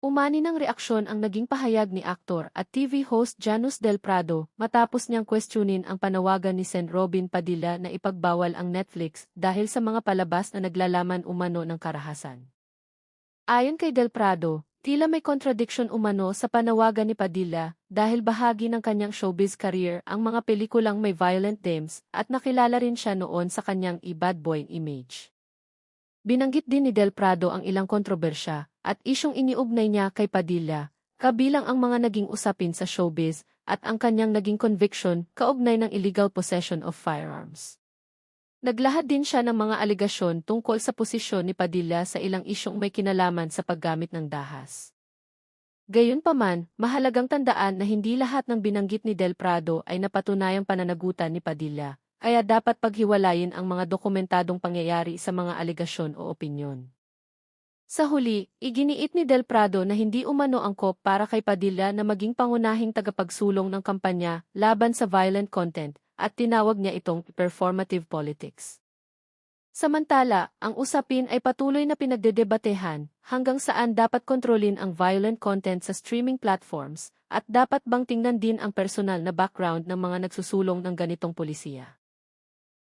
Umani ng reaksyon ang naging pahayag ni aktor at TV host Janus Del Prado matapos niyang questionin ang panawagan ni Sen. Robin Padilla na ipagbawal ang Netflix dahil sa mga palabas na naglalaman umano ng karahasan. Ayon kay Del Prado, tila may contradiction umano sa panawagan ni Padilla dahil bahagi ng kanyang showbiz career ang mga pelikulang may violent themes at nakilala rin siya noon sa kanyang i-bad boy image. Binanggit din ni Del Prado ang ilang kontrobersya at isyong iniugnay niya kay Padilla, kabilang ang mga naging usapin sa showbiz at ang kanyang naging conviction kaugnay ng illegal possession of firearms. Naglahad din siya ng mga alegasyon tungkol sa posisyon ni Padilla sa ilang isyong may kinalaman sa paggamit ng dahas. Gayunpaman, mahalagang tandaan na hindi lahat ng binanggit ni Del Prado ay napatunayang pananagutan ni Padilla, kaya dapat paghiwalayin ang mga dokumentadong pangyayari sa mga alegasyon o opinyon. Sa huli, iginiit ni Del Prado na hindi umano angkop para kay Padilla na maging pangunahing tagapagsulong ng kampanya laban sa violent content, at tinawag niya itong performative politics. Samantala, ang usapin ay patuloy na pinagdedebatehan hanggang saan dapat kontrolin ang violent content sa streaming platforms at dapat bang tingnan din ang personal na background ng mga nagsusulong ng ganitong polisiya.